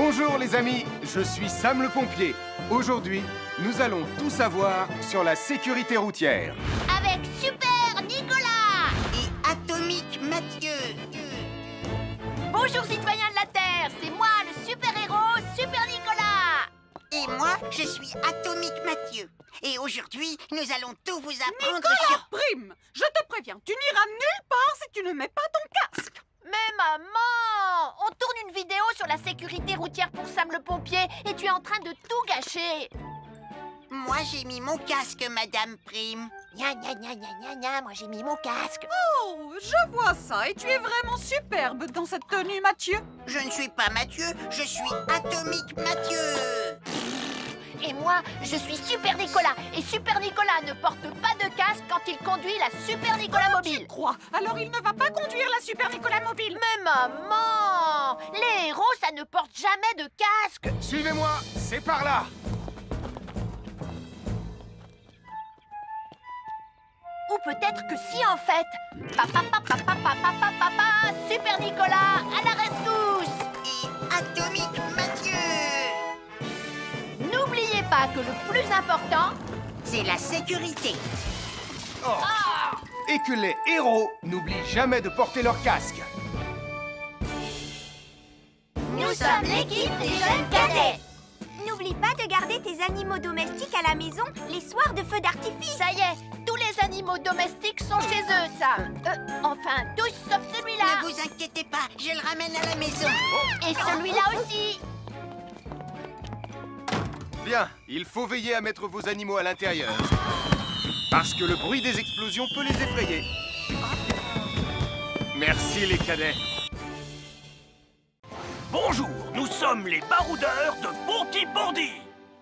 Bonjour les amis, je suis Sam le pompier. Aujourd'hui, nous allons tout savoir sur la sécurité routière. Avec Super Nicolas Et Atomique Mathieu. Bonjour citoyens de la Terre, c'est moi le super-héros Super Nicolas. Et moi, je suis Atomique Mathieu. Et aujourd'hui, nous allons tout vous apprendre Nicolas sur... Prime, je te préviens, tu n'iras nulle part si tu ne mets pas ton casque. Mais maman, on tourne une vidéo sur la sécurité routière pour Sam le pompier et tu es en train de tout gâcher. Moi, j'ai mis mon casque, Madame Prime. Gna gna gna gna gna gna, moi j'ai mis mon casque. Oh, je vois ça et tu es vraiment superbe dans cette tenue, Mathieu. Je ne suis pas Mathieu, je suis Atomique Mathieu. Et moi, je suis Super Nicolas. Et Super Nicolas ne porte pas de casque quand il conduit la Super Nicolas Mobile. Crois, alors il ne va pas conduire la Super Nicolas Mobile. Mais maman, les héros, ça ne porte jamais de casque. Suivez-moi, c'est par là. Ou peut-être que si en fait. Papa, papa, papa, papa, papa, Super Nicolas, à la rescousse. Et Atomique Mathieu. N'oubliez pas que le plus important, C'est la sécurité. Oh. Et que les héros n'oublient jamais de porter leur casque. nous sommes l'équipe des jeunes cadets. N'oublie pas de garder tes animaux domestiques à la maison les soirs de feux d'artifice. Ça y est, tous les animaux domestiques sont chez eux, Sam. Enfin, tous sauf celui-là. Ne vous inquiétez pas, je le ramène à la maison. Et celui-là aussi. Bien, il faut veiller à mettre vos animaux à l'intérieur. Parce que le bruit des explosions peut les effrayer. Merci les cadets. Bonjour, nous sommes les baroudeurs de Bonty-Bondy.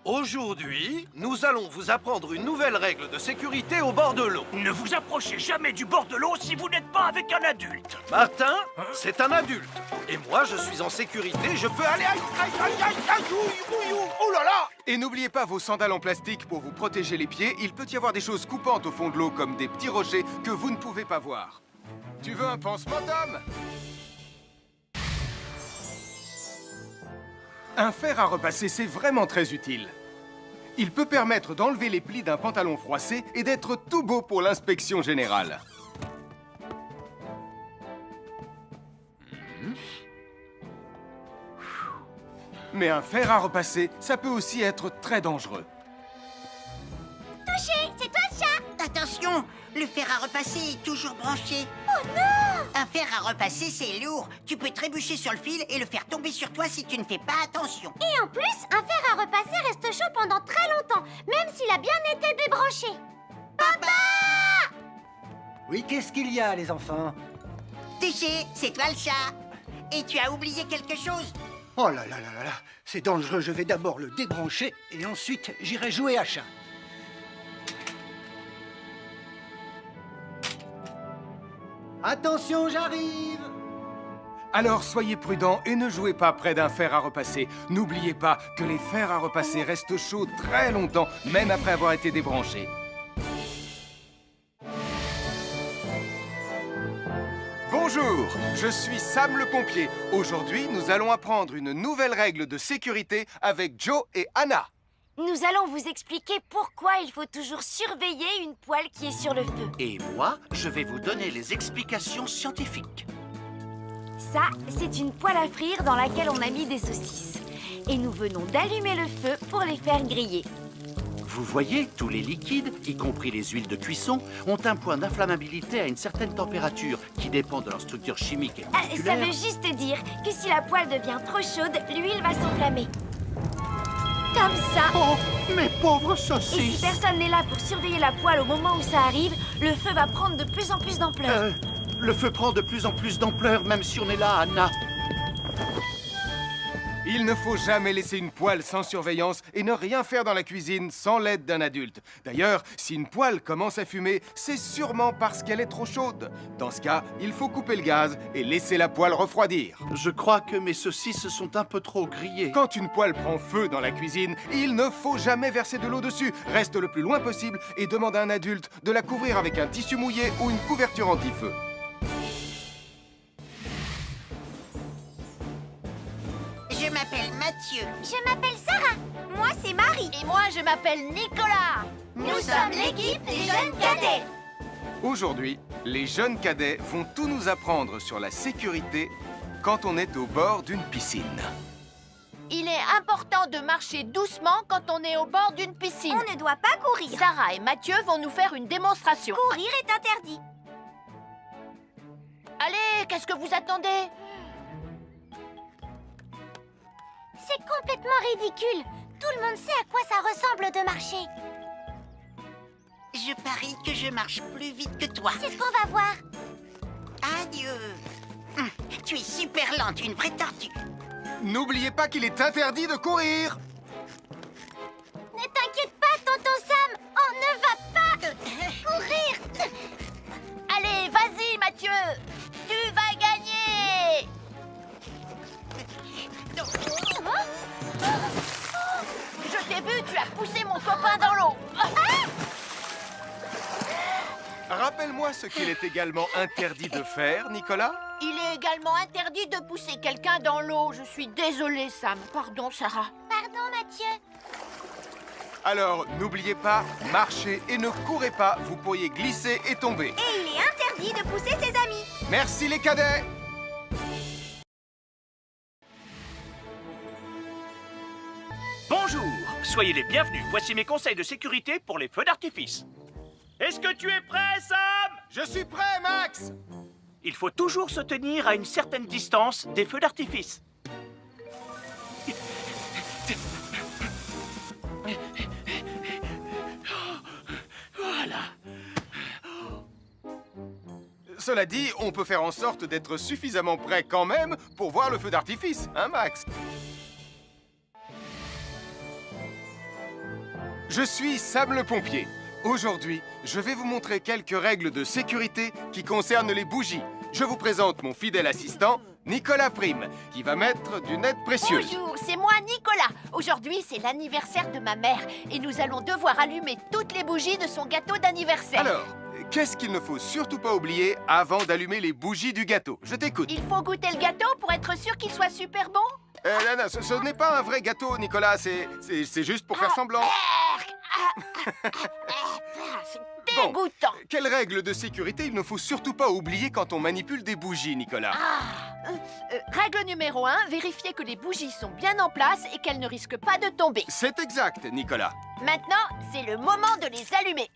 Aujourd'hui, nous allons vous apprendre une nouvelle règle de sécurité au bord de l'eau. Ne vous approchez jamais du bord de l'eau si vous n'êtes pas avec un adulte. Martin, c'est un adulte. Et moi, je suis en sécurité, je peux aller... Aïe, aïe, aïe, aïe, aïe, ouïe, ouïe, ouïe, oh là là! Et n'oubliez pas vos sandales en plastique pour vous protéger les pieds. Il peut y avoir des choses coupantes au fond de l'eau, comme des petits rochers que vous ne pouvez pas voir. Tu veux un pansement, Tom? Un fer à repasser, c'est vraiment très utile. Il peut permettre d'enlever les plis d'un pantalon froissé et d'être tout beau pour l'inspection générale. Mais un fer à repasser, ça peut aussi être très dangereux. Touché, c'est toi le chat. Attention, le fer à repasser est toujours branché. Oh non! Un fer à repasser, c'est lourd. Tu peux trébucher sur le fil et le faire tomber sur toi si tu ne fais pas attention. Et en plus, un fer à repasser reste chaud pendant très longtemps, même s'il a bien été débranché. Oui, qu'est-ce qu'il y a, les enfants? Touché, c'est toi le chat. Et tu as oublié quelque chose? Oh là là là là là, c'est dangereux, je vais d'abord le débrancher et ensuite j'irai jouer à chat. Attention, j'arrive! Alors soyez prudents et ne jouez pas près d'un fer à repasser. N'oubliez pas que les fers à repasser restent chauds très longtemps, même après avoir été débranchés. Bonjour, je suis Sam le pompier. Aujourd'hui, nous allons apprendre une nouvelle règle de sécurité avec Joe et Anna. Nous allons vous expliquer pourquoi il faut toujours surveiller une poêle qui est sur le feu. Et moi, je vais vous donner les explications scientifiques. Ça, c'est une poêle à frire dans laquelle on a mis des saucisses. Et nous venons d'allumer le feu pour les faire griller. Vous voyez, tous les liquides, y compris les huiles de cuisson, ont un point d'inflammabilité à une certaine température qui dépend de leur structure chimique et Ça moléculaire. veut juste dire que si la poêle devient trop chaude, l'huile va s'enflammer. Comme ça. Oh, mes pauvres Et si saucisses! personne n'est là pour surveiller la poêle au moment où ça arrive, le feu va prendre de plus en plus d'ampleur. Le feu prend de plus en plus d'ampleur, même si on est là, Anna. Il ne faut jamais laisser une poêle sans surveillance et ne rien faire dans la cuisine sans l'aide d'un adulte. D'ailleurs, si une poêle commence à fumer, c'est sûrement parce qu'elle est trop chaude. Dans ce cas, il faut couper le gaz et laisser la poêle refroidir. Je crois que mes saucisses sont un peu trop grillées. Quand une poêle prend feu dans la cuisine, il ne faut jamais verser de l'eau dessus. Reste le plus loin possible et demande à un adulte de la couvrir avec un tissu mouillé ou une couverture anti-feu. Je m'appelle Mathieu. Je m'appelle Sarah. Moi, c'est Marie. Et moi, je m'appelle Nicolas. Nous sommes l'équipe des jeunes cadets. Aujourd'hui, les jeunes cadets vont tout nous apprendre sur la sécurité quand on est au bord d'une piscine. Il est important de marcher doucement quand on est au bord d'une piscine. On ne doit pas courir. Sarah et Mathieu vont nous faire une démonstration. Courir est interdit. Allez, qu'est-ce que vous attendez? C'est complètement ridicule. Tout le monde sait à quoi ça ressemble de marcher. Je parie que je marche plus vite que toi. C'est ce qu'on va voir. Adieu. Tu es super lente, une vraie tortue. N'oubliez pas qu'il est interdit de courir. Ne t'inquiète pas, tonton Sam. On ne va pas courir. Allez, vas-y, Mathieu. Tu vas gagner. Je t'ai vu, tu as poussé mon copain dans l'eau. Rappelle-moi ce qu'il est également interdit de faire, Nicolas. Il est également interdit de pousser quelqu'un dans l'eau. Je suis désolée, Sam. Pardon, Sarah. Pardon, Mathieu. Alors, n'oubliez pas, marchez et ne courez pas, vous pourriez glisser et tomber. Et il est interdit de pousser ses amis. Merci les cadets. Bonjour, soyez les bienvenus. Voici mes conseils de sécurité pour les feux d'artifice. Est-ce que tu es prêt, Sam? Je suis prêt, Max. Il faut toujours se tenir à une certaine distance des feux d'artifice. Voilà. Cela dit, on peut faire en sorte d'être suffisamment prêt quand même pour voir le feu d'artifice, hein, Max? Je suis Sam le pompier. Aujourd'hui, je vais vous montrer quelques règles de sécurité qui concernent les bougies. Je vous présente mon fidèle assistant, Nicolas Prime, qui va mettre d'une aide précieuse. Bonjour, c'est moi, Nicolas. Aujourd'hui, c'est l'anniversaire de ma mère et nous allons devoir allumer toutes les bougies de son gâteau d'anniversaire. Alors, qu'est-ce qu'il ne faut surtout pas oublier avant d'allumer les bougies du gâteau? Je t'écoute. Il faut goûter le gâteau pour être sûr qu'il soit super bon. Non, ce n'est pas un vrai gâteau, Nicolas. C'est juste pour faire semblant. C'est dégoûtant. Quelles règles de sécurité il ne faut surtout pas oublier quand on manipule des bougies, Nicolas? Règle numéro 1, vérifier que les bougies sont bien en place et qu'elles ne risquent pas de tomber. C'est exact, Nicolas. Maintenant, c'est le moment de les allumer.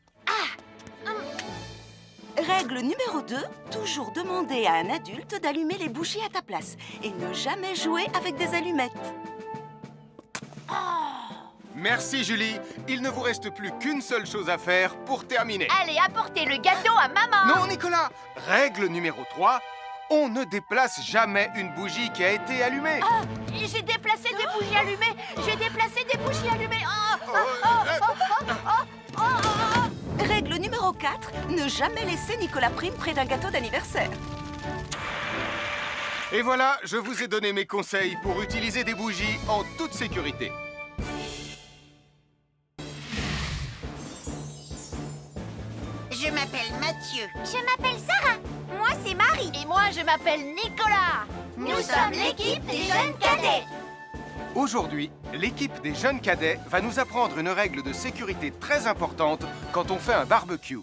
Règle numéro 2, toujours demander à un adulte d'allumer les bougies à ta place et ne jamais jouer avec des allumettes. Merci, Julie. Il ne vous reste plus qu'une seule chose à faire pour terminer. Allez, apportez le gâteau à maman. Non, Nicolas. Règle numéro 3, on ne déplace jamais une bougie qui a été allumée. J'ai déplacé des bougies allumées. J'ai déplacé des bougies allumées. Règle numéro 4, ne jamais laisser Nicolas Prime près d'un gâteau d'anniversaire. Et voilà, je vous ai donné mes conseils pour utiliser des bougies en toute sécurité. Je m'appelle Mathieu. Je m'appelle Sarah. Moi, c'est Marie. Et moi, je m'appelle Nicolas. Nous sommes l'équipe des jeunes cadets. Aujourd'hui, l'équipe des jeunes cadets va nous apprendre une règle de sécurité très importante quand on fait un barbecue.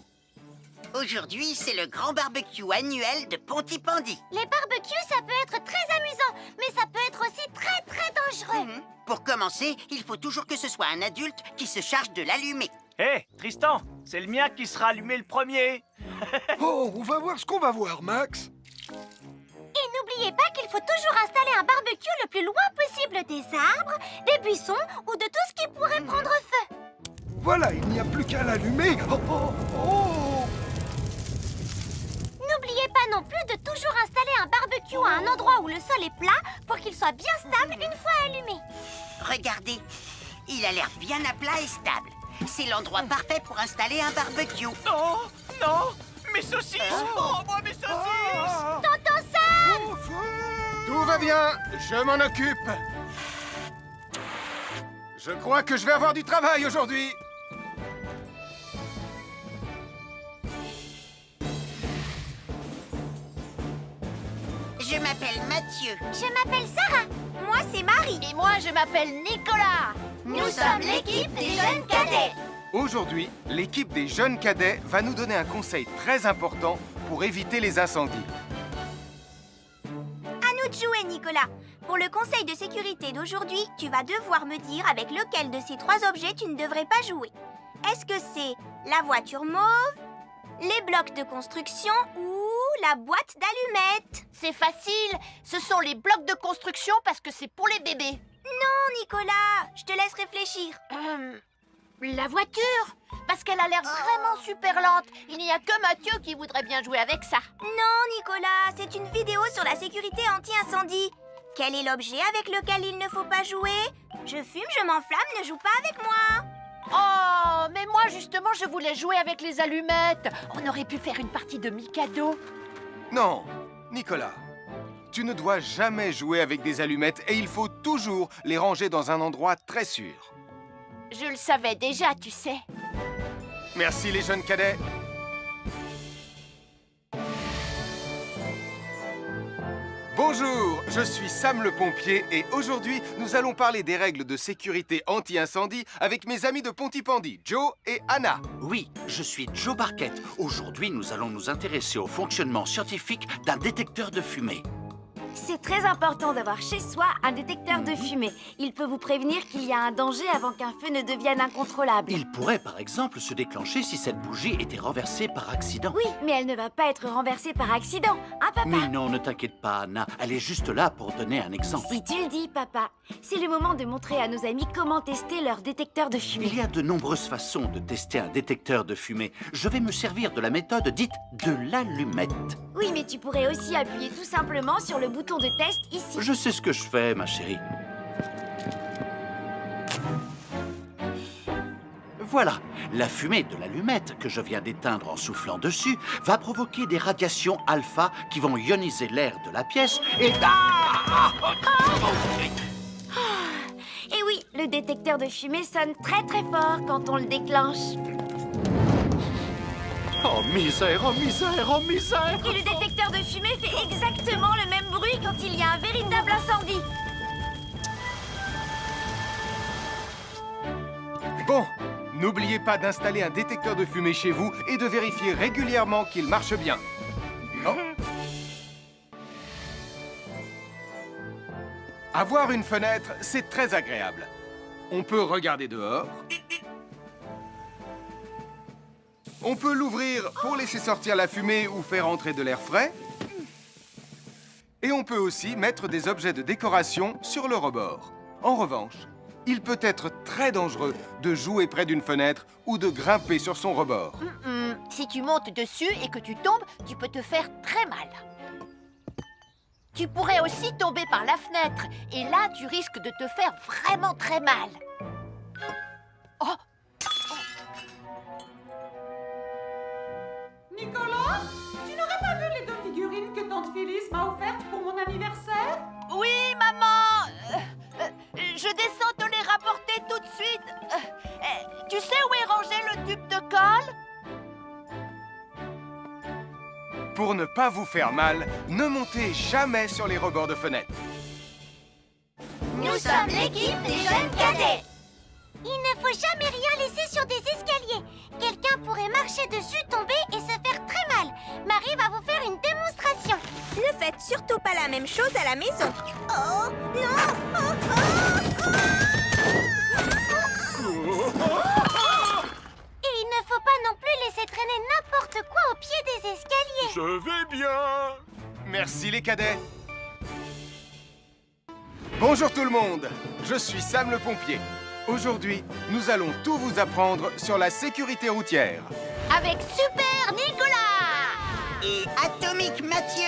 Aujourd'hui, c'est le grand barbecue annuel de Pontypandy. Les barbecues, ça peut être très amusant, mais ça peut être aussi très, très dangereux. Pour commencer, il faut toujours que ce soit un adulte qui se charge de l'allumer. Hé, Tristan, c'est le mien qui sera allumé le premier. Oh, on va voir ce qu'on va voir, Max. Et n'oubliez pas qu'il faut toujours installer un barbecue le plus loin possible des arbres, des buissons ou de tout ce qui pourrait prendre feu. Voilà, il n'y a plus qu'à l'allumer. Oh, oh, oh. N'oubliez pas non plus de toujours installer un barbecue à un endroit où le sol est plat pour qu'il soit bien stable une fois allumé. Regardez, il a l'air bien à plat et stable. C'est l'endroit parfait pour installer un barbecue. Non, non, mes saucisses. Oh, moi, mes saucisses. Tonton Sam! Tout va bien, je m'en occupe. Je crois que je vais avoir du travail aujourd'hui. Je m'appelle Mathieu. Je m'appelle Sarah. moi, c'est Marie. Et moi, je m'appelle Nicolas. Nous sommes l'équipe des jeunes cadets. Aujourd'hui, l'équipe des jeunes cadets va nous donner un conseil très important pour éviter les incendies. À nous de jouer, Nicolas. Pour le conseil de sécurité d'aujourd'hui, tu vas devoir me dire avec lequel de ces 3 objets tu ne devrais pas jouer. Est-ce que c'est la voiture mauve, les blocs de construction ou la boîte d'allumettes? C'est facile. Ce sont les blocs de construction parce que c'est pour les bébés. Non, Nicolas. Je te laisse réfléchir. La voiture? Parce qu'elle a l'air vraiment super lente. Il n'y a que Mathieu qui voudrait bien jouer avec ça. Non, Nicolas. C'est une vidéo sur la sécurité anti-incendie. Quel est l'objet avec lequel il ne faut pas jouer? Je fume, je m'enflamme, ne joue pas avec moi. Oh, mais moi justement, je voulais jouer avec les allumettes. On aurait pu faire une partie de Mikado. Non, Nicolas, tu ne dois jamais jouer avec des allumettes et il faut toujours les ranger dans un endroit très sûr. Je le savais déjà, tu sais. Merci les jeunes cadets. Bonjour, je suis Sam le pompier et aujourd'hui, nous allons parler des règles de sécurité anti-incendie avec mes amis de Pontypandy, Joe et Anna. Oui, je suis Joe Barquette. Aujourd'hui, nous allons nous intéresser au fonctionnement scientifique d'un détecteur de fumée. C'est très important d'avoir chez soi un détecteur de fumée. Il peut vous prévenir qu'il y a un danger avant qu'un feu ne devienne incontrôlable. Il pourrait, par exemple, se déclencher si cette bougie était renversée par accident. Oui, mais elle ne va pas être renversée par accident, hein, papa? Mais non, ne t'inquiète pas, Anna. Elle est juste là pour donner un exemple. Si tu le dis, papa. C'est le moment de montrer à nos amis comment tester leur détecteur de fumée. Il y a de nombreuses façons de tester un détecteur de fumée. Je vais me servir de la méthode dite de l'allumette. Oui, mais tu pourrais aussi appuyer tout simplement sur le bouton de test ici. Je sais ce que je fais, ma chérie. Voilà, la fumée de l'allumette que je viens d'éteindre en soufflant dessus va provoquer des radiations alpha qui vont ioniser l'air de la pièce et... Et oui, le détecteur de fumée sonne très très fort quand on le déclenche. Oh misère, oh misère, oh misère! Et le détecteur de fumée fait exactement le même bruit quand il y a un véritable incendie. Bon, n'oubliez pas d'installer un détecteur de fumée chez vous et de vérifier régulièrement qu'il marche bien. Oh. Avoir une fenêtre, c'est très agréable. On peut regarder dehors. On peut l'ouvrir pour laisser sortir la fumée ou faire entrer de l'air frais. Et on peut aussi mettre des objets de décoration sur le rebord. En revanche, il peut être très dangereux de jouer près d'une fenêtre ou de grimper sur son rebord. Si tu montes dessus et que tu tombes, tu peux te faire très mal. Tu pourrais aussi tomber par la fenêtre. Et là, tu risques de te faire vraiment très mal. Oh! Nicolas, tu n'aurais pas vu les 2 figurines que tante Phyllis m'a offertes pour mon anniversaire? Oui, maman! Je descends te les rapporter tout de suite. Tu sais où est rangé le tube de colle? Pour ne pas vous faire mal, ne montez jamais sur les rebords de fenêtres. Nous sommes l'équipe des jeunes cadets. Il ne faut jamais rien laisser sur des escaliers. Quelqu'un pourrait marcher dessus, tomber et se faire très mal. Marie va vous faire une démonstration. Ne faites surtout pas la même chose à la maison. Oh, non! Et il ne faut pas non plus laisser traîner n'importe quoi au pied des escaliers. Je vais bien. Merci les cadets. Bonjour tout le monde. Je suis Sam le pompier. Aujourd'hui, nous allons tout vous apprendre sur la sécurité routière. Avec Super Nicolas! Et Atomique Mathieu!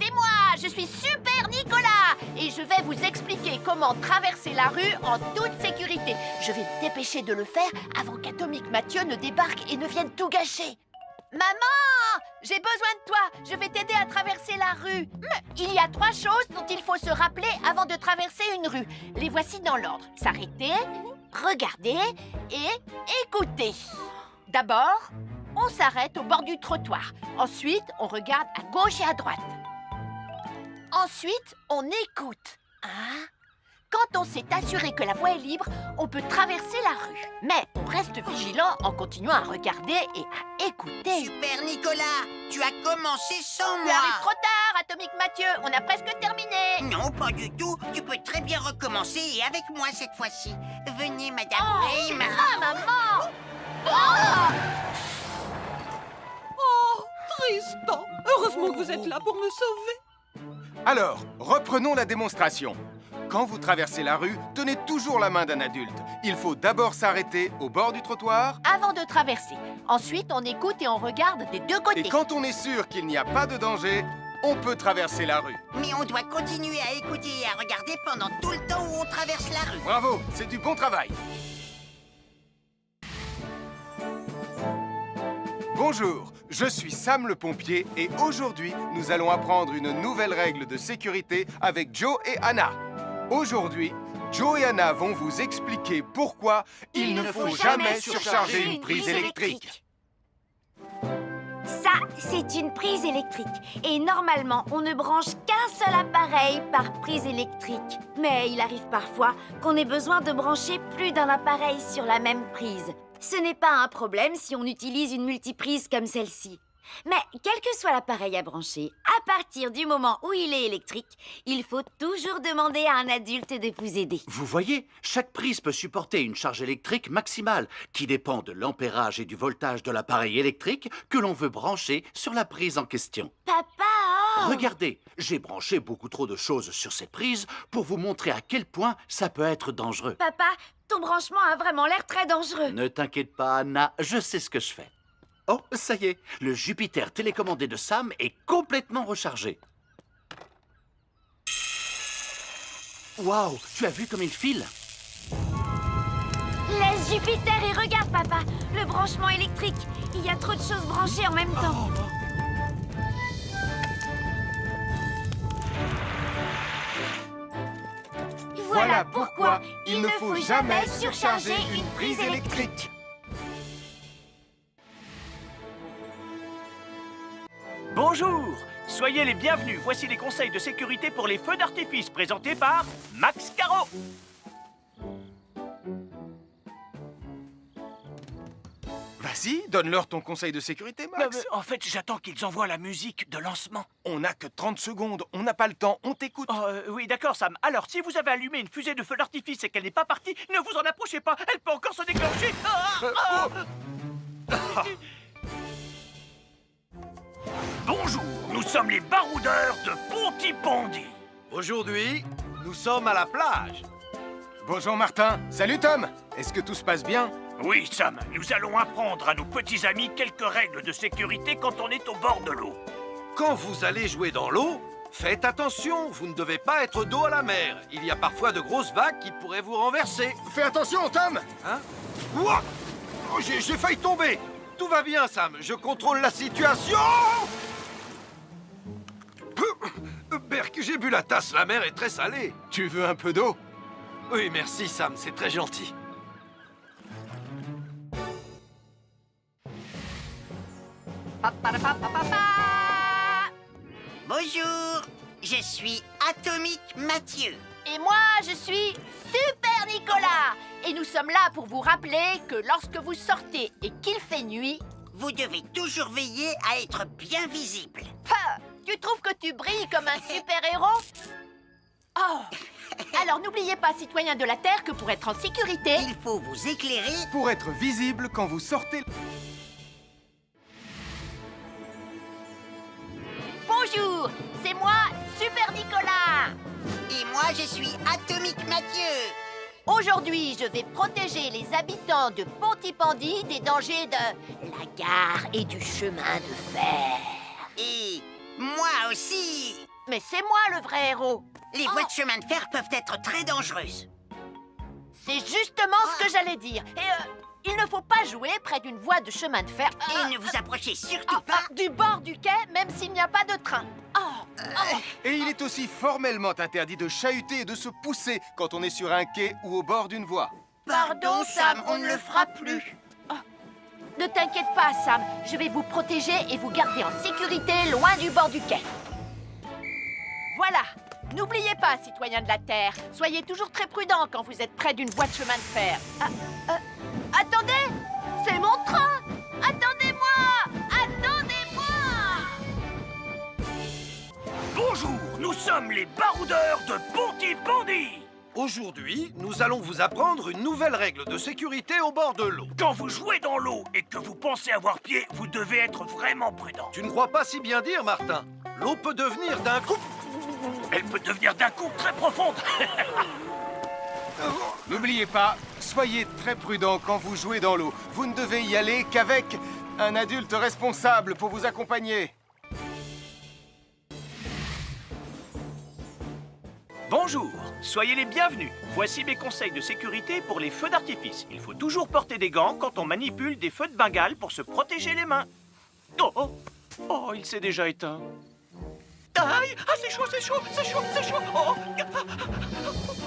C'est moi, je suis Super Nicolas et je vais vous expliquer comment traverser la rue en toute sécurité. Je vais me dépêcher de le faire avant qu'Atomique Mathieu ne débarque et ne vienne tout gâcher. Maman, j'ai besoin de toi. Je vais t'aider à traverser la rue. Il y a 3 choses dont il faut se rappeler avant de traverser une rue. Les voici dans l'ordre. S'arrêter, regarder et écouter. D'abord, on s'arrête au bord du trottoir. Ensuite, on regarde à gauche et à droite. Ensuite, on écoute. Hein? Quand on s'est assuré que la voie est libre, on peut traverser la rue. Mais on reste vigilant en continuant à regarder et à écouter. Super Nicolas, tu as commencé sans Tu moi. arrives trop tard, Atomique Mathieu. On a presque terminé. Non, pas du tout. Tu peux très bien recommencer et avec moi cette fois-ci. Venez, Madame Rayman. Ah, maman! Oh, Tristan! Heureusement que vous êtes là pour me sauver. Alors, reprenons la démonstration. Quand vous traversez la rue, tenez toujours la main d'un adulte. Il faut d'abord s'arrêter au bord du trottoir. Avant de traverser. Ensuite, on écoute et on regarde des deux côtés. Et quand on est sûr qu'il n'y a pas de danger, on peut traverser la rue. Mais on doit continuer à écouter et à regarder pendant tout le temps où on traverse la rue. Bravo, c'est du bon travail. Bonjour, je suis Sam le pompier et aujourd'hui, nous allons apprendre une nouvelle règle de sécurité avec Joe et Anna. Aujourd'hui, Joe et Anna vont vous expliquer pourquoi il ne faut jamais surcharger une prise électrique. Ça, c'est une prise électrique. Et normalement, on ne branche qu'un seul appareil par prise électrique. Mais il arrive parfois qu'on ait besoin de brancher plus d'un appareil sur la même prise. Ce n'est pas un problème si on utilise une multiprise comme celle-ci. Mais quel que soit l'appareil à brancher, à partir du moment où il est électrique, il faut toujours demander à un adulte de vous aider. Vous voyez, chaque prise peut supporter une charge électrique maximale qui dépend de l'ampérage et du voltage de l'appareil électrique que l'on veut brancher sur la prise en question. Papa, oh! Regardez, j'ai branché beaucoup trop de choses sur cette prise pour vous montrer à quel point ça peut être dangereux. Papa, ton branchement a vraiment l'air très dangereux. Ne t'inquiète pas, Anna, je sais ce que je fais. Oh, ça y est, le Jupiter télécommandé de Sam est complètement rechargé. Waouh, tu as vu comme il file? Laisse Jupiter et regarde, papa. Le branchement électrique. Il y a trop de choses branchées en même temps. Voilà pourquoi il ne faut jamais surcharger une prise électrique. Bonjour, soyez les bienvenus. Voici les conseils de sécurité pour les feux d'artifice présentés par Max Caro. Vas-y, donne-leur ton conseil de sécurité, Max. En fait, j'attends qu'ils envoient la musique de lancement. On n'a que 30 secondes, on n'a pas le temps, on t'écoute. Oh, oui, d'accord, Sam. Alors, si vous avez allumé une fusée de feu d'artifice et qu'elle n'est pas partie, ne vous en approchez pas. Elle peut encore se déclencher. Bonjour, nous sommes les baroudeurs de Pontypandy. Aujourd'hui, nous sommes à la plage. Bonjour Martin. Salut Tom. Est-ce que tout se passe bien? Oui, Sam, nous allons apprendre à nos petits amis quelques règles de sécurité quand on est au bord de l'eau. Quand vous allez jouer dans l'eau, faites attention, vous ne devez pas être dos à la mer. Il y a parfois de grosses vagues qui pourraient vous renverser. Fais attention, Tom. Hein? Ouah! Oh, j'ai failli tomber. Tout va bien, Sam, je contrôle la situation. Berk, j'ai bu la tasse, la mer est très salée. Tu veux un peu d'eau? Oui, merci, Sam, c'est très gentil. Bonjour, je suis Atomique Mathieu. Et moi, je suis Super Nicolas. Et nous sommes là pour vous rappeler que lorsque vous sortez et qu'il fait nuit... Vous devez toujours veiller à être bien visible. Ah, tu trouves que tu brilles comme un super-héros? Oh! Alors n'oubliez pas, citoyens de la Terre, que pour être en sécurité... Il faut vous éclairer pour être visible quand vous sortez. Bonjour, c'est moi, Super Nicolas. Et moi, je suis Atomique Mathieu. Aujourd'hui, je vais protéger les habitants de Pontypandy des dangers de la gare et du chemin de fer. Et moi aussi. Mais c'est moi le vrai héros. Les voies de chemin de fer peuvent être très dangereuses. C'est justement ce que j'allais dire. Et il ne faut pas jouer près d'une voie de chemin de fer. Et ne vous approchez surtout pas du bord du quai, même s'il n'y a pas de train. Et il est aussi formellement interdit de chahuter et de se pousser quand on est sur un quai ou au bord d'une voie. Pardon, Sam, on ne le fera plus. Ne t'inquiète pas, Sam. Je vais vous protéger et vous garder en sécurité loin du bord du quai. Voilà, N'oubliez pas, citoyens de la Terre, soyez toujours très prudents quand vous êtes près d'une voie de chemin de fer. Attendez! C'est mon train! Attendez-moi! Attendez-moi! Bonjour, nous sommes les baroudeurs de Pontypandy. Aujourd'hui, nous allons vous apprendre une nouvelle règle de sécurité au bord de l'eau. Quand vous jouez dans l'eau et que vous pensez avoir pied, vous devez être vraiment prudent. Tu ne crois pas si bien dire, Martin? L'eau peut devenir d'un coup... Elle peut devenir d'un coup très profonde. N'oubliez pas, soyez très prudent quand vous jouez dans l'eau. Vous ne devez y aller qu'avec un adulte responsable pour vous accompagner. Bonjour, soyez les bienvenus. Voici mes conseils de sécurité pour les feux d'artifice. Il faut toujours porter des gants quand on manipule des feux de Bengale pour se protéger les mains. Oh, il s'est déjà éteint. Aïe, ah, c'est chaud, c'est chaud, c'est chaud, c'est chaud. Oh.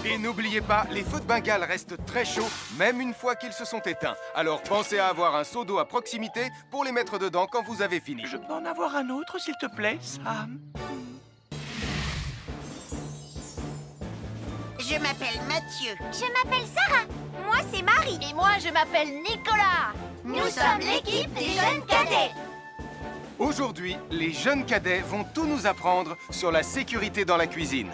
Et n'oubliez pas, les feux de Bengale restent très chauds, même une fois qu'ils se sont éteints. Alors pensez à avoir un seau d'eau à proximité pour les mettre dedans quand vous avez fini. Je peux en avoir un autre, s'il te plaît, Sam? Je m'appelle Mathieu. Je m'appelle Sarah. Moi, c'est Marie. Et moi, je m'appelle Nicolas. Nous sommes l'équipe des jeunes cadets. Aujourd'hui, les jeunes cadets vont tout nous apprendre sur la sécurité dans la cuisine.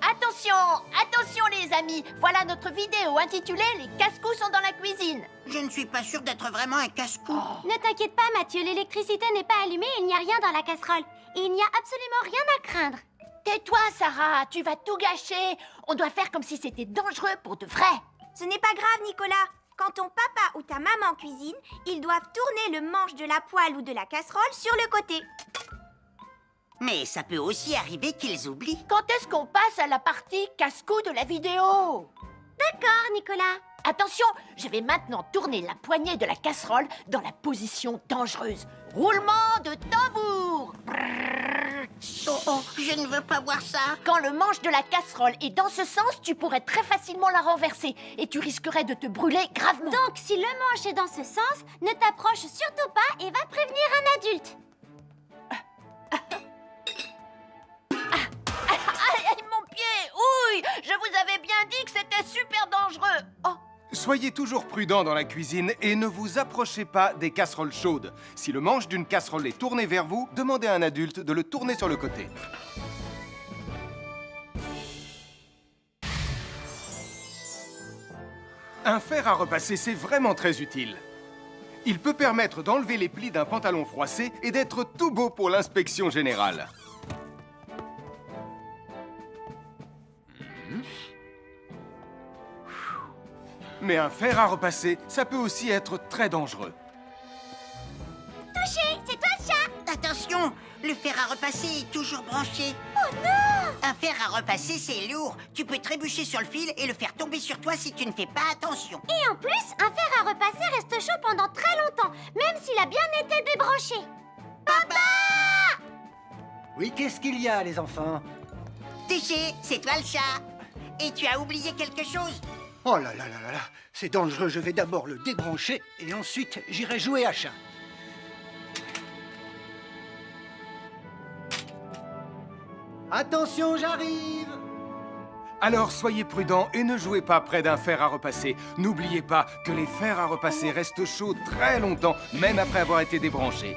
Attention, attention les amis. Voilà notre vidéo intitulée « Les casse-cous sont dans la cuisine ». Je ne suis pas sûre d'être vraiment un casse-cou. Ne t'inquiète pas, Mathieu, l'électricité n'est pas allumée et il n'y a rien dans la casserole. Et il n'y a absolument rien à craindre. Tais-toi, Sarah, tu vas tout gâcher. On doit faire comme si c'était dangereux pour de vrai. Ce n'est pas grave, Nicolas. Quand ton papa ou ta maman cuisine, ils doivent tourner le manche de la poêle ou de la casserole sur le côté. Mais ça peut aussi arriver qu'ils oublient. Quand est-ce qu'on passe à la partie casse-cou de la vidéo? D'accord, Nicolas. Attention, je vais maintenant tourner la poignée de la casserole dans la position dangereuse. Roulement de tambour. Oh, je ne veux pas voir ça. Quand le manche de la casserole est dans ce sens, tu pourrais très facilement la renverser et tu risquerais de te brûler gravement. Donc, si le manche est dans ce sens, ne t'approche surtout pas et va prévenir un adulte. Aïe, mon pied! Ouille! Je vous avais bien dit que c'était super dangereux. Oh! Soyez toujours prudent dans la cuisine et ne vous approchez pas des casseroles chaudes. Si le manche d'une casserole est tourné vers vous, demandez à un adulte de le tourner sur le côté. Un fer à repasser, c'est vraiment très utile. Il peut permettre d'enlever les plis d'un pantalon froissé et d'être tout beau pour l'inspection générale. Mais un fer à repasser, ça peut aussi être très dangereux. Touché, c'est toi le chat. Attention, le fer à repasser est toujours branché. Oh non! Un fer à repasser, c'est lourd. Tu peux trébucher sur le fil et le faire tomber sur toi si tu ne fais pas attention. Et en plus, un fer à repasser reste chaud pendant très longtemps, même s'il a bien été débranché. Papa! Oui, qu'est-ce qu'il y a, les enfants? Touché, c'est toi le chat. Et tu as oublié quelque chose? Oh là là là là là, c'est dangereux, je vais d'abord le débrancher et ensuite j'irai jouer à chat. Attention, j'arrive! Alors soyez prudents et ne jouez pas près d'un fer à repasser. N'oubliez pas que les fers à repasser restent chauds très longtemps, même après avoir été débranchés.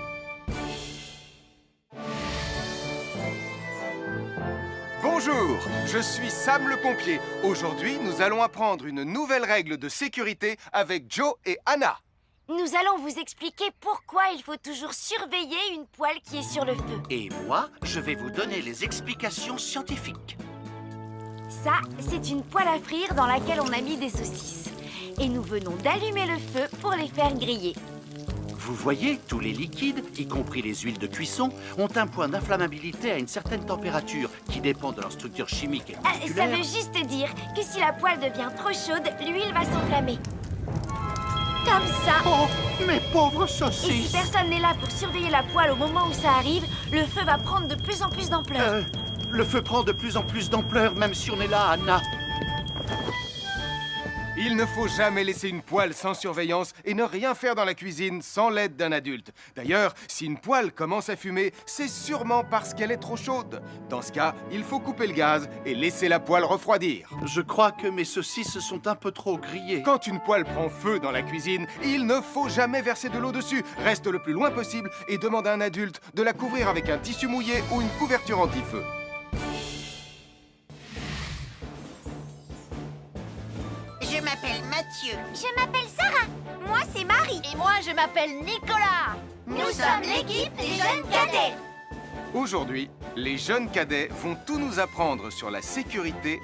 Bonjour, je suis Sam le pompier. Aujourd'hui, nous allons apprendre une nouvelle règle de sécurité avec Joe et Anna. Nous allons vous expliquer pourquoi il faut toujours surveiller une poêle qui est sur le feu. Et moi, je vais vous donner les explications scientifiques. Ça, c'est une poêle à frire dans laquelle on a mis des saucisses. Et nous venons d'allumer le feu pour les faire griller. Vous voyez, tous les liquides, y compris les huiles de cuisson, ont un point d'inflammabilité à une certaine température qui dépend de leur structure chimique et Ça moléculaire. veut juste dire que si la poêle devient trop chaude, l'huile va s'enflammer. Comme ça. Oh, mes pauvres Et si saucisses! personne n'est là pour surveiller la poêle au moment où ça arrive, le feu va prendre de plus en plus d'ampleur. Le feu prend de plus en plus d'ampleur, même si on est là, Anna. Il ne faut jamais laisser une poêle sans surveillance et ne rien faire dans la cuisine sans l'aide d'un adulte. D'ailleurs, si une poêle commence à fumer, c'est sûrement parce qu'elle est trop chaude. Dans ce cas, il faut couper le gaz et laisser la poêle refroidir. Je crois que mes saucisses sont un peu trop grillées. Quand une poêle prend feu dans la cuisine, il ne faut jamais verser de l'eau dessus. Reste le plus loin possible et demande à un adulte de la couvrir avec un tissu mouillé ou une couverture anti-feu. Je m'appelle Mathieu. Je m'appelle Sarah. Moi, c'est Marie. Et moi, je m'appelle Nicolas. Nous sommes l'équipe des jeunes cadets. Aujourd'hui, les jeunes cadets vont tout nous apprendre sur la sécurité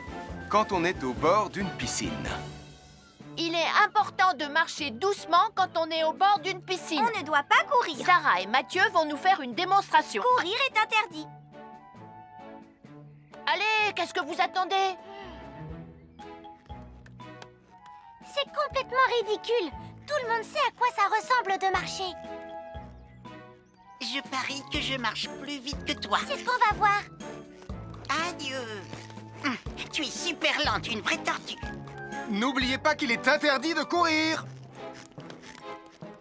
quand on est au bord d'une piscine. Il est important de marcher doucement quand on est au bord d'une piscine. On ne doit pas courir. Sarah et Mathieu vont nous faire une démonstration. Courir est interdit. Allez, qu'est-ce que vous attendez? C'est complètement ridicule. Tout le monde sait à quoi ça ressemble de marcher. Je parie que je marche plus vite que toi. C'est ce qu'on va voir. Adieu. Tu es super lente, une vraie tortue. N'oubliez pas qu'il est interdit de courir.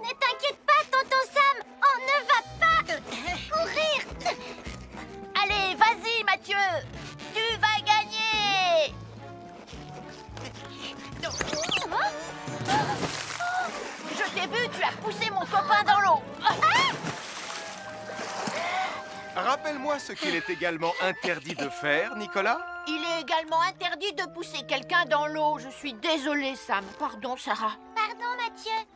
Ne t'inquiète pas, tonton Sam. On ne va pas courir. Allez, vas-y, Mathieu. Tu vas gagner. Je t'ai vu, tu as poussé mon copain dans l'eau. Rappelle-moi ce qu'il est également interdit de faire, Nicolas. Il est également interdit de pousser quelqu'un dans l'eau. Je suis désolée, Sam. Pardon, Sarah. Pardon, Mathieu.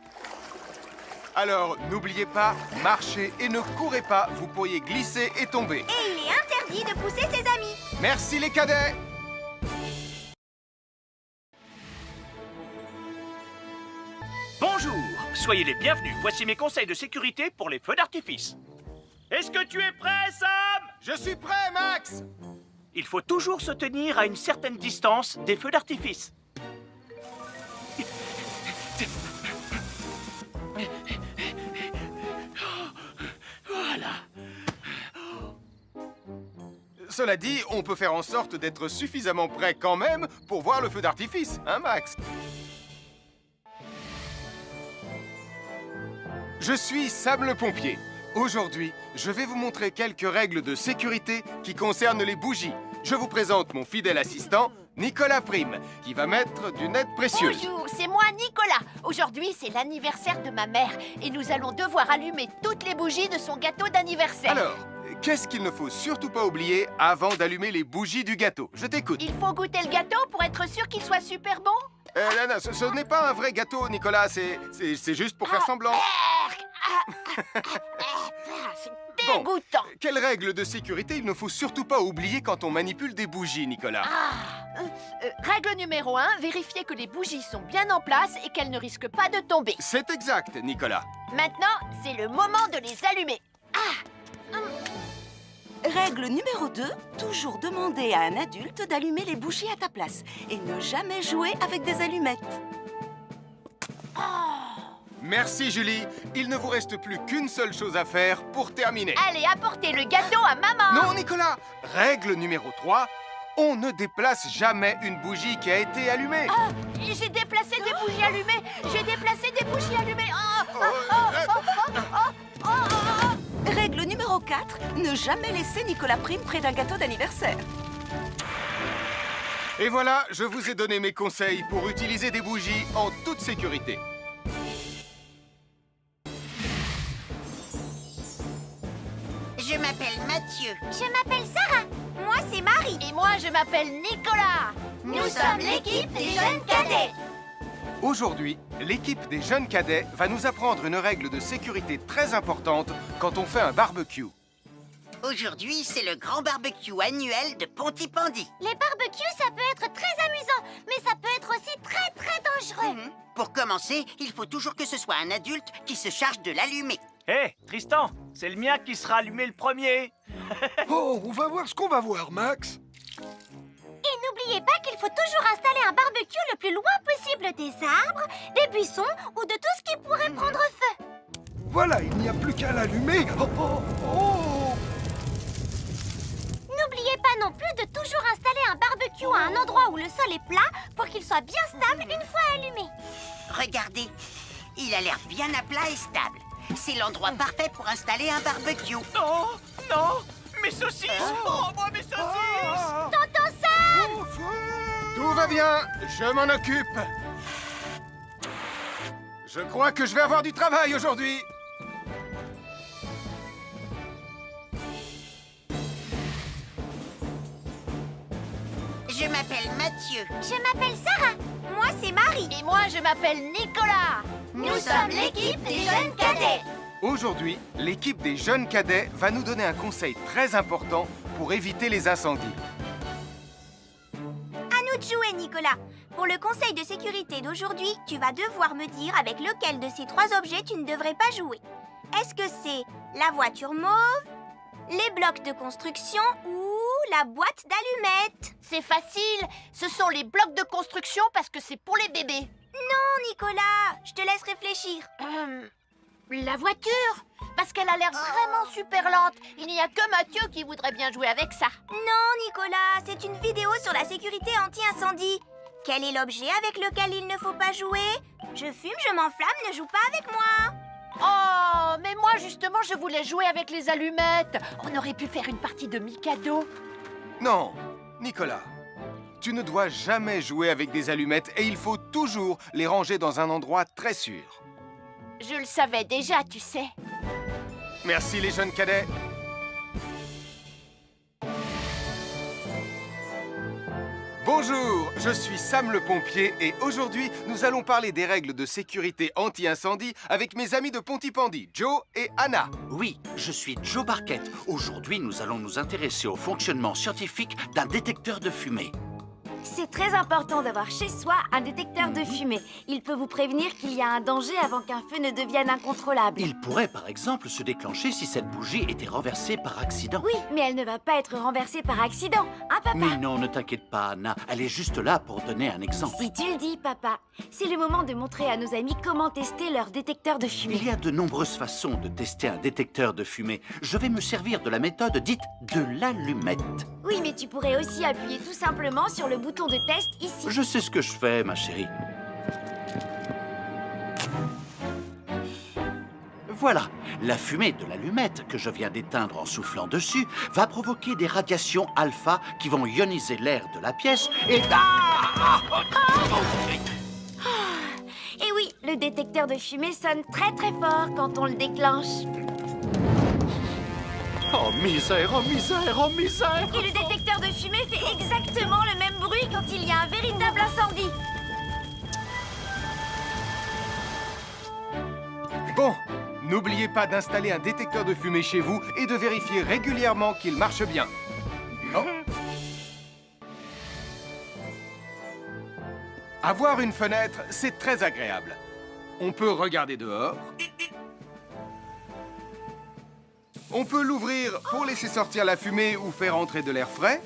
Alors, n'oubliez pas, marchez et ne courez pas, vous pourriez glisser et tomber. Et il est interdit de pousser ses amis. Merci les cadets. Bonjour, soyez les bienvenus. Voici mes conseils de sécurité pour les feux d'artifice. Est-ce que tu es prêt, Sam? Je suis prêt, Max. Il faut toujours se tenir à une certaine distance des feux d'artifice. Voilà. Cela dit, on peut faire en sorte d'être suffisamment prêt quand même pour voir le feu d'artifice, hein, Max? Je suis Sam le pompier. Aujourd'hui, je vais vous montrer quelques règles de sécurité qui concernent les bougies. Je vous présente mon fidèle assistant, Nicolas Prime, qui va mettre d'une aide précieuse. Bonjour, c'est moi, Nicolas. Aujourd'hui, c'est l'anniversaire de ma mère et nous allons devoir allumer toutes les bougies de son gâteau d'anniversaire. Alors, qu'est-ce qu'il ne faut surtout pas oublier avant d'allumer les bougies du gâteau? Je t'écoute. Il faut goûter le gâteau pour être sûr qu'il soit super bon. Non, ce n'est pas un vrai gâteau, Nicolas. C'est juste pour faire semblant. C'est dégoûtant. Quelle règle de sécurité il ne faut surtout pas oublier quand on manipule des bougies, Nicolas? Règle numéro 1, vérifier que les bougies sont bien en place et qu'elles ne risquent pas de tomber. C'est exact, Nicolas. Maintenant, c'est le moment de les allumer. Règle numéro 2, toujours demander à un adulte d'allumer les bougies à ta place et ne jamais jouer avec des allumettes. Merci, Julie. Il ne vous reste plus qu'une seule chose à faire pour terminer. Allez, apportez le gâteau à maman. Non, Nicolas. Règle numéro 3, on ne déplace jamais une bougie qui a été allumée. J'ai déplacé des bougies allumées. J'ai déplacé des bougies allumées. Règle numéro 4, ne jamais laisser Nicolas Prime près d'un gâteau d'anniversaire. Et voilà, je vous ai donné mes conseils pour utiliser des bougies en toute sécurité. Je m'appelle Mathieu. Je m'appelle Sarah. Moi, c'est Marie. Et moi, je m'appelle Nicolas. Nous sommes l'équipe des jeunes cadets. Aujourd'hui, l'équipe des jeunes cadets va nous apprendre une règle de sécurité très importante quand on fait un barbecue. Aujourd'hui, c'est le grand barbecue annuel de Pontypandy. Les barbecues, ça peut être très amusant, mais ça peut être aussi très dangereux. Pour commencer, il faut toujours que ce soit un adulte qui se charge de l'allumer. Hé, Tristan, c'est le mien qui sera allumé le premier. Oh, on va voir ce qu'on va voir, Max. Et n'oubliez pas qu'il faut toujours installer un barbecue le plus loin possible des arbres, des buissons ou de tout ce qui pourrait prendre feu. Voilà, il n'y a plus qu'à l'allumer. Oh, oh, oh. N'oubliez pas non plus de toujours installer un barbecue à un endroit où le sol est plat pour qu'il soit bien stable une fois allumé. Regardez, il a l'air bien à plat et stable. C'est l'endroit parfait pour installer un barbecue. Non, non, mes saucisses! Oh, moi, mes saucisses! Tonton Sam! Tout va bien, je m'en occupe. Je crois que je vais avoir du travail aujourd'hui. Je m'appelle Mathieu. Je m'appelle Sarah. Moi, c'est Marie. Et moi, je m'appelle Nicolas. Nous sommes l'équipe des jeunes cadets. Aujourd'hui, l'équipe des jeunes cadets va nous donner un conseil très important pour éviter les incendies. À nous de jouer, Nicolas. Pour le conseil de sécurité d'aujourd'hui, tu vas devoir me dire avec lequel de ces 3 objets tu ne devrais pas jouer. Est-ce que c'est la voiture mauve, les blocs de construction ou la boîte d'allumettes? C'est facile, ce sont les blocs de construction parce que c'est pour les bébés. Non, Nicolas, je te laisse réfléchir. La voiture, parce qu'elle a l'air vraiment super lente. Il n'y a que Mathieu qui voudrait bien jouer avec ça. Non, Nicolas, c'est une vidéo sur la sécurité anti-incendie. Quel est l'objet avec lequel il ne faut pas jouer? Je fume, je m'enflamme, ne joue pas avec moi. Oh, mais moi justement, je voulais jouer avec les allumettes. On aurait pu faire une partie de Mikado. Non, Nicolas, tu ne dois jamais jouer avec des allumettes et il faut toujours les ranger dans un endroit très sûr. Je le savais déjà, tu sais. Merci les jeunes cadets. Bonjour, je suis Sam le pompier et aujourd'hui, nous allons parler des règles de sécurité anti-incendie avec mes amis de Pontypandy, Joe et Anna. Oui, je suis Joe Barquette. Aujourd'hui, nous allons nous intéresser au fonctionnement scientifique d'un détecteur de fumée. C'est très important d'avoir chez soi un détecteur de fumée. Il peut vous prévenir qu'il y a un danger avant qu'un feu ne devienne incontrôlable. Il pourrait, par exemple, se déclencher si cette bougie était renversée par accident. Oui, mais elle ne va pas être renversée par accident, hein, papa? Mais non, ne t'inquiète pas, Anna. Elle est juste là pour donner un exemple. Si tu le dis, papa. C'est le moment de montrer à nos amis comment tester leur détecteur de fumée. Il y a de nombreuses façons de tester un détecteur de fumée. Je vais me servir de la méthode dite de l'allumette. Oui, mais tu pourrais aussi appuyer tout simplement sur le bouton de test ici. Je sais ce que je fais, ma chérie. Voilà, la fumée de l'allumette que je viens d'éteindre en soufflant dessus va provoquer des radiations alpha qui vont ioniser l'air de la pièce et... Et oui, le détecteur de fumée sonne très très fort quand on le déclenche. Oh misère, oh misère, oh misère! Et le détecteur de fumée fait exactement le même bruit quand il y a un véritable incendie. Bon, n'oubliez pas d'installer un détecteur de fumée chez vous et de vérifier régulièrement qu'il marche bien. Oh. Avoir une fenêtre, c'est très agréable. On peut regarder dehors. On peut l'ouvrir pour laisser sortir la fumée ou faire entrer de l'air frais.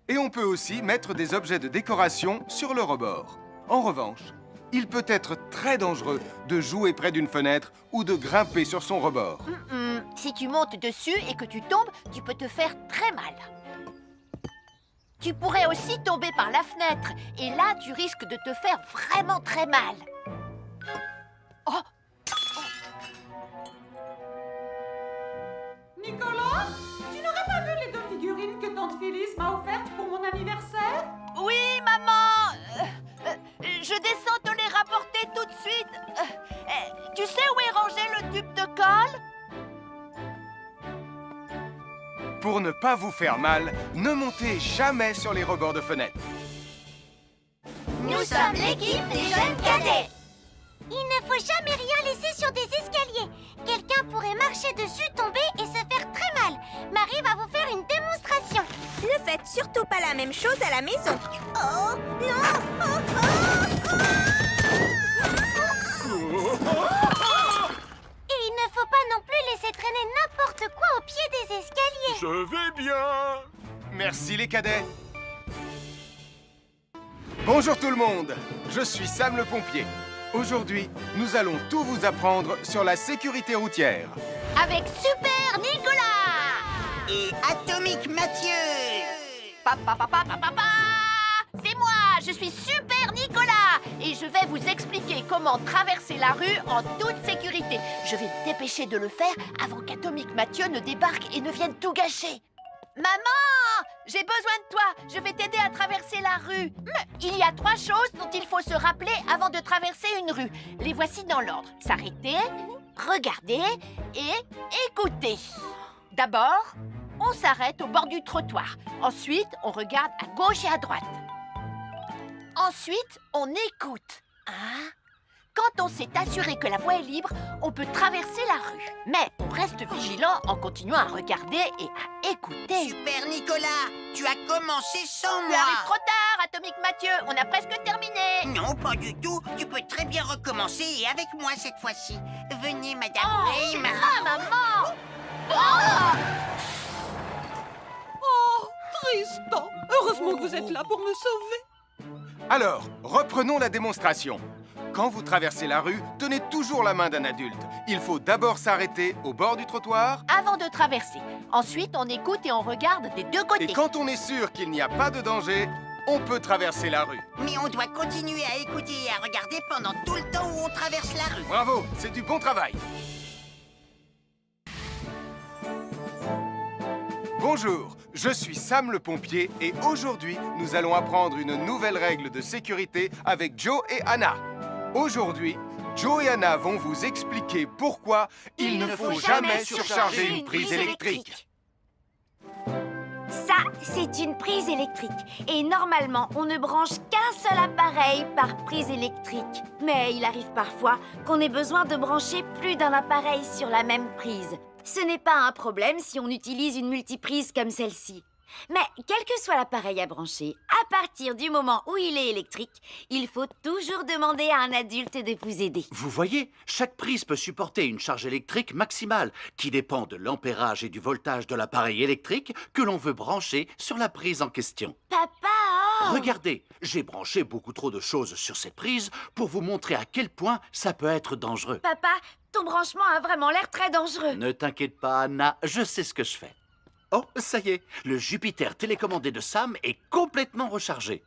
Et on peut aussi mettre des objets de décoration sur le rebord. En revanche, il peut être très dangereux de jouer près d'une fenêtre ou de grimper sur son rebord. Si tu montes dessus et que tu tombes, tu peux te faire très mal. Tu pourrais aussi tomber par la fenêtre. Et là, tu risques de te faire vraiment très mal. Oh! Nicolas, tu n'aurais pas vu les 2 figurines que tante Phyllis m'a offertes pour mon anniversaire? Oui, maman! Je descends te les rapporter tout de suite. Tu sais où est rangé le tube de colle? Pour ne pas vous faire mal, ne montez jamais sur les rebords de fenêtres. Nous sommes l'équipe des jeunes cadets. Il ne faut jamais rien laisser sur des escaliers. Quelqu'un pourrait marcher dessus, tomber et se faire très mal. Marie va vous faire une démonstration. Ne faites surtout pas la même chose à la maison. Oh, non! Et il ne faut pas non plus laisser traîner n'importe quoi au pied des escaliers. Je vais bien. Merci les cadets. Bonjour tout le monde, je suis Sam le pompier. Aujourd'hui, nous allons tout vous apprendre sur la sécurité routière. Avec Super Nicolas! et Atomique Mathieu. C'est moi, je suis Super Nicolas et je vais vous expliquer comment traverser la rue en toute sécurité. Je vais me dépêcher de le faire avant qu'Atomique Mathieu ne débarque et ne vienne tout gâcher. Maman, j'ai besoin de toi, je vais t'aider à traverser la rue. Il y a 3 choses dont il faut se rappeler avant de traverser une rue. Les voici dans l'ordre. S'arrêter, regarder et écouter. D'abord, on s'arrête au bord du trottoir. Ensuite, on regarde à gauche et à droite. Ensuite, on écoute. Quand on s'est assuré que la voie est libre, on peut traverser la rue. Mais on reste vigilant en continuant à regarder et à écouter. Super Nicolas, tu as commencé sans Tu moi. arrives trop tard, Atomique Mathieu. On a presque terminé. Non, pas du tout. Tu peux très bien recommencer et avec moi cette fois-ci. Venez, Madame Rayman. Maman! Oh, Tristan, heureusement que vous êtes là pour me sauver. Alors, reprenons la démonstration. Quand vous traversez la rue, tenez toujours la main d'un adulte. Il faut d'abord s'arrêter au bord du trottoir. Avant de traverser. Ensuite, on écoute et on regarde des deux côtés. Et quand on est sûr qu'il n'y a pas de danger, on peut traverser la rue. Mais on doit continuer à écouter et à regarder pendant tout le temps où on traverse la rue. Bravo, c'est du bon travail. Bonjour, je suis Sam le pompier et aujourd'hui, nous allons apprendre une nouvelle règle de sécurité avec Joe et Anna. Aujourd'hui, Joe et Anna vont vous expliquer pourquoi il ne faut jamais surcharger une prise électrique. Ça, c'est une prise électrique. Et normalement, on ne branche qu'un seul appareil par prise électrique. Mais il arrive parfois qu'on ait besoin de brancher plus d'un appareil sur la même prise. Ce n'est pas un problème si on utilise une multiprise comme celle-ci. Mais quel que soit l'appareil à brancher, à partir du moment où il est électrique, il faut toujours demander à un adulte de vous aider. Vous voyez, chaque prise peut supporter une charge électrique maximale qui dépend de l'ampérage et du voltage de l'appareil électrique que l'on veut brancher sur la prise en question. Papa! Regardez, j'ai branché beaucoup trop de choses sur cette prise pour vous montrer à quel point ça peut être dangereux. Papa, ton branchement a vraiment l'air très dangereux. Ne t'inquiète pas, Anna, je sais ce que je fais. Oh, ça y est, le Jupiter télécommandé de Sam est complètement rechargé.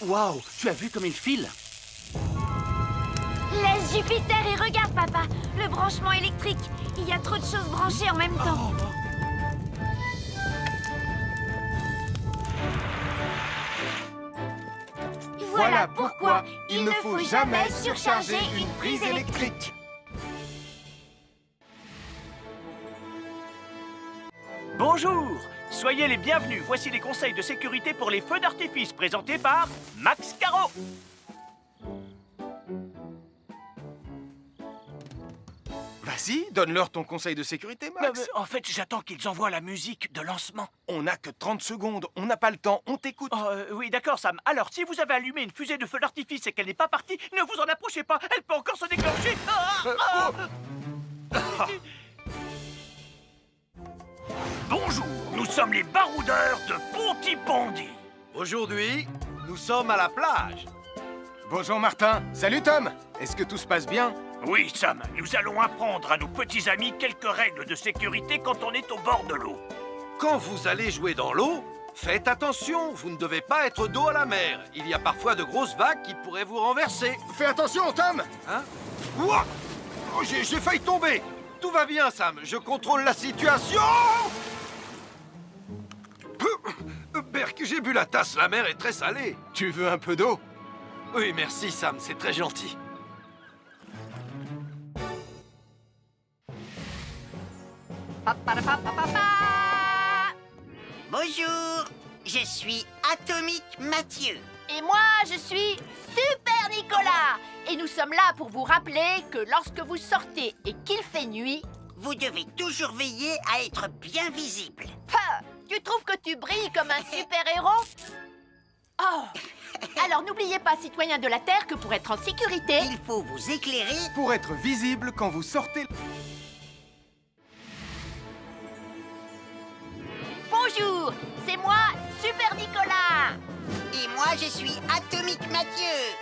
Waouh, tu as vu comme il file? Laisse Jupiter et regarde, papa. Le branchement électrique. Il y a trop de choses branchées en même temps. Voilà pourquoi il ne faut jamais surcharger une prise électrique. Bonjour, soyez les bienvenus. Voici les conseils de sécurité pour les feux d'artifice présentés par Max Caro. Vas-y, donne-leur ton conseil de sécurité, Max. En fait, j'attends qu'ils envoient la musique de lancement. On n'a que 30 secondes, on n'a pas le temps, on t'écoute. Oui, d'accord, Sam. Alors, si vous avez allumé une fusée de feu d'artifice et qu'elle n'est pas partie, ne vous en approchez pas. Elle peut encore se déclencher. Bonjour, nous sommes les baroudeurs de Pontypandy. Aujourd'hui, nous sommes à la plage. Bonjour Martin. Salut Tom. Est-ce que tout se passe bien? Oui, Sam, nous allons apprendre à nos petits amis quelques règles de sécurité quand on est au bord de l'eau. Quand vous allez jouer dans l'eau, faites attention, vous ne devez pas être dos à la mer. Il y a parfois de grosses vagues qui pourraient vous renverser. Fais attention, Tom. Hein? Ouah! Oh, j'ai failli tomber. Tout va bien, Sam, je contrôle la situation. Berk, j'ai bu la tasse, la mer est très salée. Tu veux un peu d'eau? Oui, merci, Sam, c'est très gentil. Bonjour, je suis Atomique Mathieu. Et moi, je suis Super Nicolas. Et nous sommes là pour vous rappeler que lorsque vous sortez et qu'il fait nuit... Vous devez toujours veiller à être bien visible. Tu trouves que tu brilles comme un super-héros? Oh! Alors n'oubliez pas, citoyens de la Terre, que pour être en sécurité... Il faut vous éclairer pour être visible quand vous sortez. Bonjour, c'est moi, Super Nicolas. Et moi, je suis Atomique Mathieu.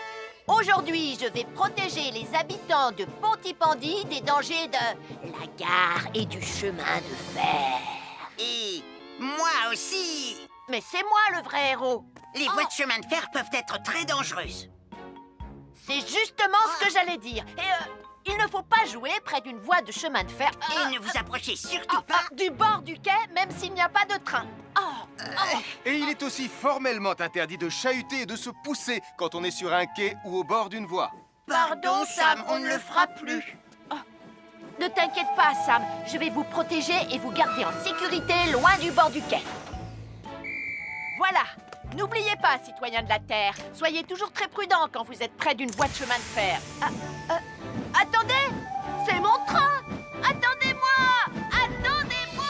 Aujourd'hui, je vais protéger les habitants de Pontypandy des dangers de la gare et du chemin de fer. Et moi aussi. Mais c'est moi le vrai héros. Les voies de chemin de fer peuvent être très dangereuses. C'est justement ce que j'allais dire. Et il ne faut pas jouer près d'une voie de chemin de fer. Et ne vous approchez surtout pas. Du bord du quai, même s'il n'y a pas de train. Et il est aussi formellement interdit de chahuter et de se pousser quand on est sur un quai ou au bord d'une voie. Pardon, Sam, on ne le fera plus. Ne t'inquiète pas, Sam. Je vais vous protéger et vous garder en sécurité loin du bord du quai. Voilà. N'oubliez pas, citoyens de la Terre, soyez toujours très prudents quand vous êtes près d'une voie de chemin de fer. Attendez! C'est mon train! Attendez-moi! Attendez-moi!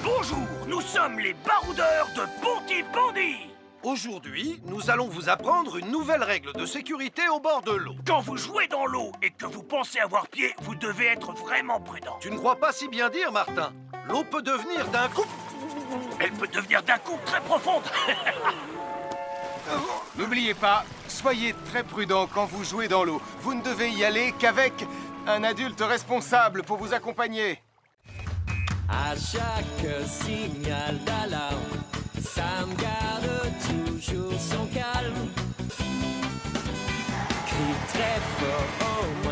Bonjour, nous sommes les baroudeurs de Pontypandy. Aujourd'hui, nous allons vous apprendre une nouvelle règle de sécurité au bord de l'eau. Quand vous jouez dans l'eau et que vous pensez avoir pied, vous devez être vraiment prudent. Tu ne crois pas si bien dire, Martin? L'eau peut devenir d'un coup... Elle peut devenir d'un coup très profonde. N'oubliez pas, soyez très prudent quand vous jouez dans l'eau. Vous ne devez y aller qu'avec un adulte responsable pour vous accompagner. À chaque signal d'alarme, Sam garde toujours son calme. Crie très fort, oh